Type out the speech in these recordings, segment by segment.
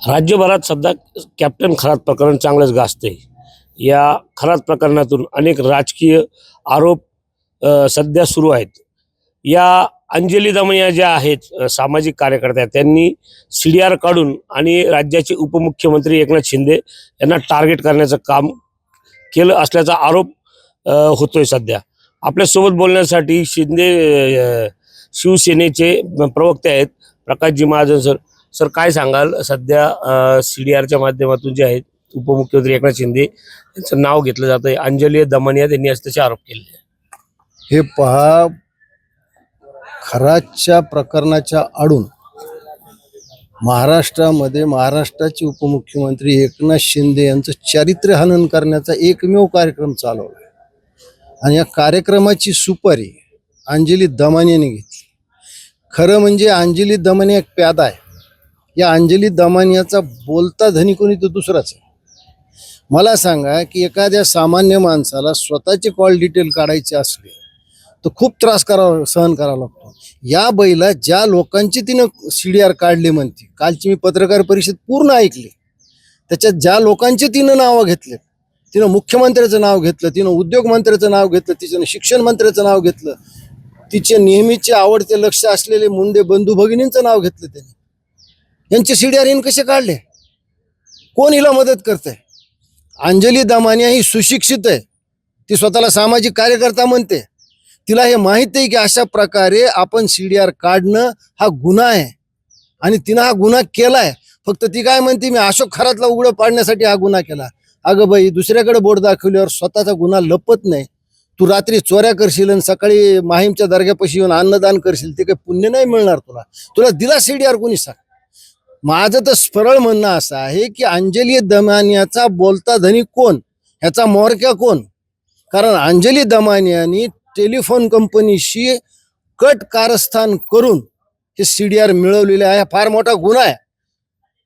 राज्यभरात सध्या कॅप्टन खरात प्रकरण चांगलंच गाजते। या खरात प्रकरणातून अनेक राजकीय आरोप सध्या सुरू आहेत। या अंजली दमनिया ज्या आहेत सामाजिक कार्यकर्त्या, त्यांनी CDR काढून आणि राज्याचे उपमुख्यमंत्री एकनाथ शिंदे यांना टार्गेट करण्याचं काम केलं असल्याचा आरोप होतोय सध्या। आपल्यासोबत बोलण्यासाठी शिवसेनेचे प्रवक्ते आहेत प्रकाशजी महाजन सर। सर, काय सांगाल सध्या CDRच्या माध्यमातून जे आहेत उपमुख्यमंत्री एकनाथ शिंदे यांचं नाव घेतलं जातंय, अंजली दमनिया त्यांनी असे आरोप केले। हे पहा, खरातच्या प्रकरणाच्या आडून महाराष्ट्रामध्ये महाराष्ट्राचे उपमुख्यमंत्री एकनाथ शिंदे यांचं चारित्र्यहनन करण्याचा एकमेव कार्यक्रम चालवला आणि या कार्यक्रमाची सुपारी अंजली दमनियाने घेतली। खरं म्हणजे अंजली दमनिया एक प्यादा आहे। या अंजली दमनियाचा बोलता धनी कोणी तो दुसराच आहे। मला सांगा की एखाद्या सामान्य माणसाला स्वतःचे कॉल डिटेल काढायचे असले तर खूप त्रास सहन करावा लागतो। या बाईला ज्या लोकांची तिनं CDR काढले म्हणते, कालची मी पत्रकार परिषद पूर्ण ऐकली, त्याच्यात ज्या लोकांचे तिनं नावं घेतले, तिनं मुख्यमंत्र्याचं नाव घेतलं, तिनं उद्योग मंत्र्याचं नाव घेतलं, तिचं शिक्षण मंत्र्याचं नाव घेतलं, तिचे नेहमीचे आवडते लक्ष असलेले मुंडे बंधू भगिनींचं नाव घेतलं त्यांनी। यांचे CDR हिने कसे काढले? कोण हिला मदत करते? अंजली दमनिया ही सुशिक्षित आहे, ती स्वतःला सामाजिक कार्यकर्ता म्हणते। तिला हे माहित आहे की अशा प्रकारे आपण CDR काढणं हा गुन्हा आहे आणि तिनं हा गुन्हा केलाय। फक्त ती काय म्हणते, मी अशोक खरातला उघडं पाडण्यासाठी हा गुन्हा केला। अगं बाई, दुसऱ्याकडे बोट दाखवल्यावर स्वतःचा गुन्हा लपत नाही। तू रात्री चोऱ्या करशील आणि सकाळी माहीमच्या दर्ग्यापाशी येऊन अन्नदान करशील, ते काही पुण्य नाही मिळणार तुला। तुला दिला CDR कोणी सांग? माझं तर सरळ म्हणणं असं आहे की अंजली दमनियाचा बोलता धनी कोण, ह्याचा म्होरक्या कोण? कारण अंजली दमनियानी टेलिफोन कंपनीशी कट कारस्थान करून हे CDR मिळवलेले आहे। फार मोठा गुन्हा आहे।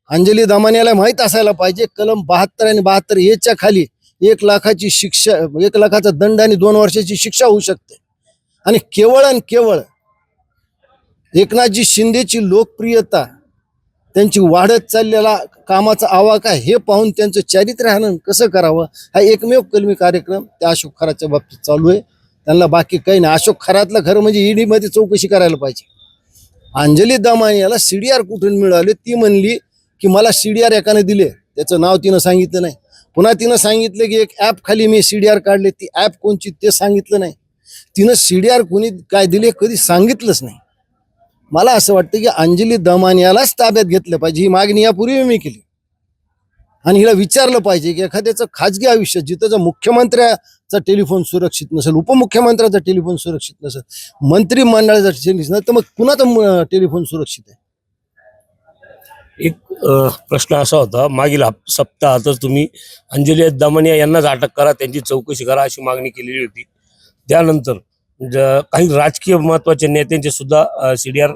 अंजली दमनियाला माहीत असायला पाहिजे, कलम 72 आणि 72A च्या खाली 1 लाखाची शिक्षा, 1 लाखाचा दंड आणि 2 वर्षाची शिक्षा होऊ शकते। आणि केवळ एकनाथजी शिंदेची लोकप्रियता, त्यांची वाढत चाललेला कामाचा आवाका हे पाहून त्यांचं चारित्र्यहनन कसं करावं हा एकमेव कलमी कार्यक्रम त्या अशोक खरातच्या बाबतीत चालू आहे। त्यांना बाकी काही नाही। अशोक खरातला खरं म्हणजे ED मध्ये चौकशी करायला पाहिजे। अंजली दमनियाला CDR कुठून मिळाले? ती म्हणली की मला CDR एकाने दिले, त्याचं नाव तिनं सांगितलं नाही। पुन्हा तिनं सांगितलं की एक ॲप खाली मी CDR काढले, ती ॲप कोणची ते सांगितलं नाही। तिनं CDR कोणी काय दिले कधी सांगितलंच नाही। मला असं वाटतं की अंजली दमनियालाच ताब्यात घेतलं पाहिजे। ही मागणी यापूर्वी मी केली आणि हिला विचारलं पाहिजे की एखाद्याचं खाजगी आयुष्य, जिथं मुख्यमंत्र्याचा टेलिफोन सुरक्षित नसेल, उपमुख्यमंत्र्याचा टेलिफोन सुरक्षित नसेल, मंत्रिमंडळाचा नसेल, तर मग कुणाचा टेलिफोन सुरक्षित आहे? एक प्रश्न असा होता, मागील सप्ताहातच तुम्ही अंजली दमनिया यांनाच अटक करा, त्यांची चौकशी करा अशी मागणी केलेली होती। त्यानंतर काही राजकीय महत्वाच्या नेत्यांचे सुद्धा CDR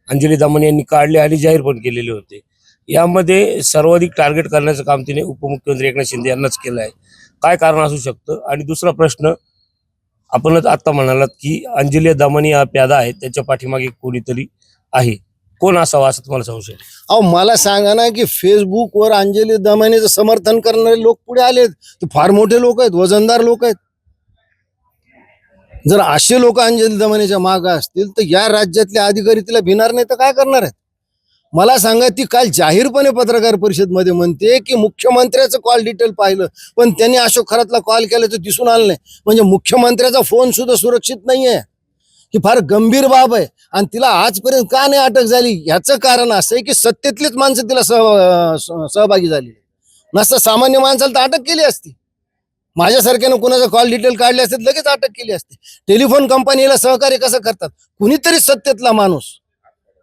अंजली दमनिया यांनी काढले आणि जाहीर पण केलेले होते। यामध्ये सर्वाधिक टार्गेट करण्याचं काम तिने उपमुख्यमंत्री एकनाथ शिंदे यांनाच केलं आहे। काय कारण असू शकतं? आणि दुसरा प्रश्न, आपणच आता म्हणालात की अंजली दमनिया प्यादा आहे, त्याच्या पाठीमागे कोणीतरी आहे, कोण असावं असं तुम्हाला संशय? अहो, मला सांगा ना की फेसबुकवर अंजली दमनियाचं समर्थन करणारे लोक पुढे आलेत, ते फार मोठे लोक आहेत, वजनदार लोक आहेत। जर असे लोक अंजली दमनियाच्या मागे असतील तर या राज्यातले अधिकारी तिला भिणार नाही तर काय करणार आहेत? मला सांगा, ती काल जाहीरपणे पत्रकार परिषदमध्ये म्हणते की मुख्यमंत्र्याचं कॉल डिटेल पाहिलं, पण त्यांनी अशोक खरातला कॉल केल्याचं दिसून आलं नाही। म्हणजे मुख्यमंत्र्याचा फोन सुद्धा सुरक्षित नाहीये। ही फार गंभीर बाब आहे आणि तिला आजपर्यंत का नाही अटक झाली याचं कारण असं आहे की सत्तेतलीच माणसं तिला सहभागी झाली। नसतं सामान्य माणसाला तर अटक केली असती। माझ्यासारख्यानं कुणाचा कॉल डिटेल काढले असते लगेच अटक केली असते। टेलिफोन कंपनीला सहकार्य कसं करतात? कुणीतरी सत्तेतला माणूस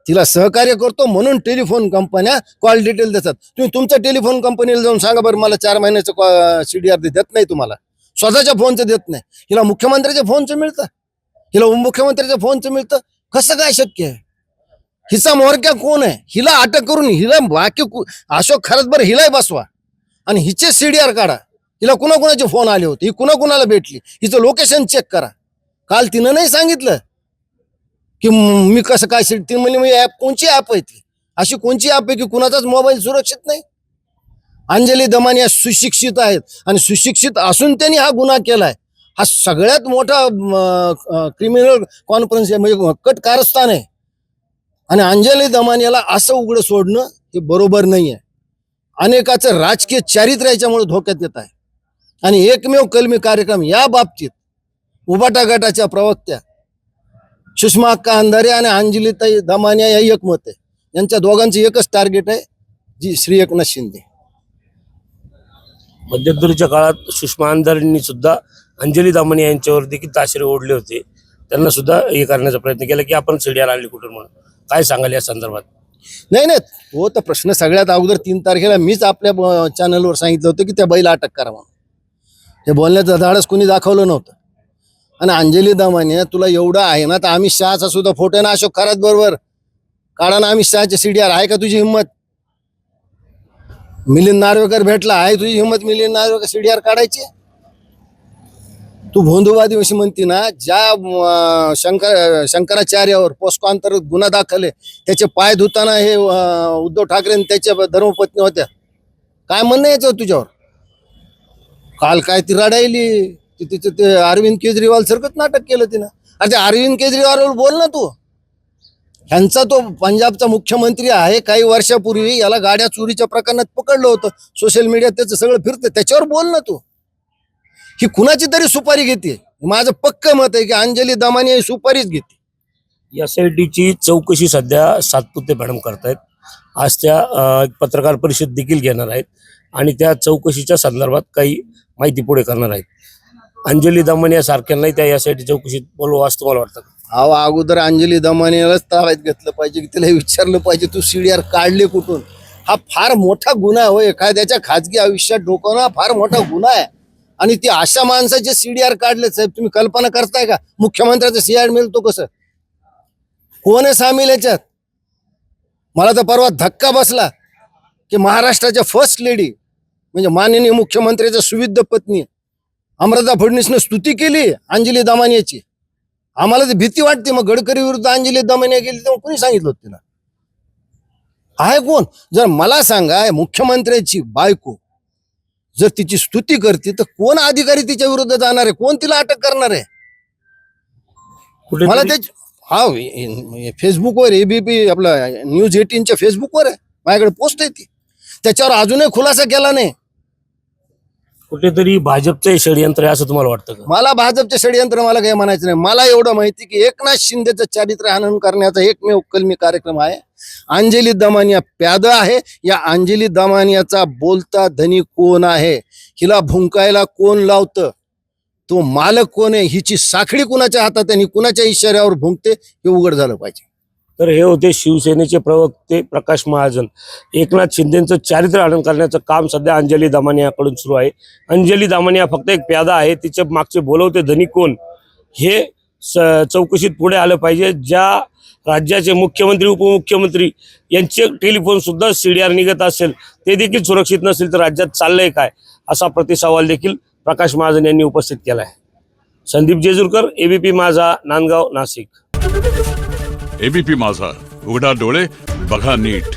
तिला सहकार्य करतो म्हणून टेलिफोन कंपन्या कॉल डिटेल देतात। तुम्ही तुमच्या टेलिफोन कंपनीला जाऊन सांगा बरं, मला 4 महिन्याचं CDR देत नाही, तुम्हाला स्वतःच्या फोनचं देत नाही। हिला मुख्यमंत्र्याच्या फोनचं मिळतं, हिला उपमुख्यमंत्र्याच्या फोनचं मिळतं, कसं काय शक्य आहे? हिचा म्होरक्या कोण आहे? हिला अटक करून हिला बाकी अशोक खरात बरं हिलाही बसवा आणि हिचे CDR काढा। हिला कुणाकुणाचे फोन आले होते, ही कुणाकुणाला भेटली, हिचं लोकेशन चेक करा। काल तिनं नाही सांगितलं की मी कसं काय, ती म्हणजे ॲप कोणची ॲप आहे ती? अशी कोणची यापैकी कुणाचाच मोबाईल सुरक्षित नाही. अंजली दमानिया सुशिक्षित आहेत आणि सुशिक्षित असून त्यांनी हा गुन्हा केलाय. हा सगळ्यात मोठा क्रिमिनल कॉन्फरन्स म्हणजे कट कारस्थान आहे. आणि अंजली दमानियाला असं उघडं सोडणं हे बरोबर नाही आहे. अनेकाचं राजकीय चारित्र्य याच्यामुळे धोक्यात येत आहे. आणि एकमेव कलमी कार्यक्रम या बाबतीत उबाटा गटाच्या प्रवक्त्या सुषमा अक्का अंधारे आणि अंजलीताई दमानिया या एकमत आहे. यांच्या दोघांचं एकच टार्गेट आहे, जी श्री एकनाथ शिंदे. मध्यंतरीच्या काळात सुषमा अंधारेंनी सुद्धा अंजली दमानिया यांच्यावर देखील ताशेरे ओढले होते. त्यांना सुद्धा हे करण्याचा प्रयत्न केला की आपण सीडीआर आणली कुठून म्हणून. काय सांगाल या संदर्भात? नाही नाही, तो तर प्रश्न सगळ्यात अगोदर 3 तारखेला मीच आपल्या चॅनलवर सांगितलं होतं की त्या बैल अटक करा म्हणून. हे बोलण्याचं धाडस कोणी दाखवलं नव्हतं. आणि अंजली दमानिया तुला एवढं आहे ना, तर अमित शहाचा सुद्धा फोटो ना अशोक खरात बरोबर काढा ना. अमित शहाचे सीडीआर आहे का तुझी हिंमत? मिलिंद नार्वेकर भेटला, आहे तुझी हिंमत मिलिंद नार्वेकर सीडीआर काढायची? तू भोंदूवादी अशी म्हणती ना, ज्या शंकराचार्यावर पोस्को अंतर्गत गुन्हा दाखल आहे त्याचे पाय धुताना हे उद्धव ठाकरे आणि त्याच्या धर्मपत्नी होत्या. काय म्हणणं याचं तुझ्यावर? काल काय ती रडायली, तिचं ते अरविंद केजरीवाल सारखंच नाटक केलं तिनं. अरे ते अरविंद केजरीवालवर बोल ना तू. ह्यांचा तो पंजाबचा मुख्यमंत्री आहे. काही वर्षापूर्वी याला गाड्या चोरीच्या प्रकरणात पकडलं होतं. सोशल मीडियात त्याचं सगळं फिरतं, त्याच्यावर बोल ना तू. ही कुणाची तरी सुपारी घेते. माझं पक्क मत आहे की अंजली दमानिया ही सुपारीच घेते. SITची चौकशी सध्या सातपुते मॅडम करतायत. आज त्या एक पत्रकार परिषद देखील घेणार आहेत आणि त्या चौकशीच्या संदर्भात काही माहिती पुढे करणार आहेत. अंजली दमानिया सारख्यांनाही त्या SIT चौकशीत बोलवा असं तुम्हाला वाटतं? अहो, अगोदर अंजली दमानियालाच ताब्यात घेतलं पाहिजे की तिला विचारलं पाहिजे तू सीडीआर काढले कुठून. हा फार मोठा गुन्हा आहे. होय, एखाद्याच्या खाजगी आयुष्यात डोकवणं हा फार मोठा गुन्हा आहे. आणि ती अशा माणसाचे सीडीआर काढले. साहेब, तुम्ही कल्पना करताय का मुख्यमंत्र्याचं सीडीआर मिळतो कसं? कोण आहे सामील याच्यात? मला तर परवा धक्का बसला की महाराष्ट्राच्या फर्स्ट लेडी म्हणजे माननीय मुख्यमंत्र्याच्या सुविद्य पत्नी अमृता फडणवीसने स्तुती केली अंजली दमानियाची. आम्हाला ती भीती वाटते. मग गडकरी विरुद्ध अंजली दमानिया गेली तेव्हा कोणी सांगितलं होतं तिला? आहे कोण? जर मला सांगा, मुख्यमंत्र्याची बायको जर तिची स्तुती करते तर कोण अधिकारी तिच्या विरुद्ध जाणार आहे? कोण तिला अटक करणार आहे? मला त्याच फेसबुकवर ABP आपला न्यूज 18च्या फेसबुकवर आहे, माझ्याकडे पोस्ट आहे ती. त्याच्यावर अजूनही खुलासा केला नाही. कुठेतरी भाजपचं हे षडयंत्र आहे असं तुम्हाला वाटतं का? मला भाजपचे षडयंत्र मला काही म्हणायचं नाही. मला एवढं माहिती की एकनाथ शिंदेचं चारित्र्य हनन करण्याचा एकमेव कलमी कार्यक्रम आहे. अंजली दमानिया प्याद आहे. या अंजली दमानियाचा बोलता धनी कोण आहे? हिला भुंकायला कोण लावतं? तो मालक कोण आहे? हिची साखळी कुणाच्या हातात आहे आणि कुणाच्या इशाऱ्यावर भुंकते हे उघड झालं पाहिजे. तर हे होते शिवसेनेचे प्रवक्ते प्रकाश महाजन. एकनाथ शिंदेचं चारित्र्य हनन करण्याचं काम सध्या अंजली दमानियाकडून सुरू आहे. अंजली दमानिया फक्त एक प्यादा आहे. तिचे मागचे बोलवते धनी कोण हे चौकशीत पुढे आलं पाहिजे. ज्या राज्याचे मुख्यमंत्री उपमुख्यमंत्री यांचे टेलिफोन सुद्धा सीडीआर निघत असेल ते देखील सुरक्षित नसेल तर राज्यात चाललंय काय, असा प्रतिसवाल देखील प्रकाश महाजन यांनी उपस्थित केला आहे. संदीप जेजुरकर, ABP माझा, नांदगाव, नाशिक. ABP माझा, उघडा डोळे बघा नीट.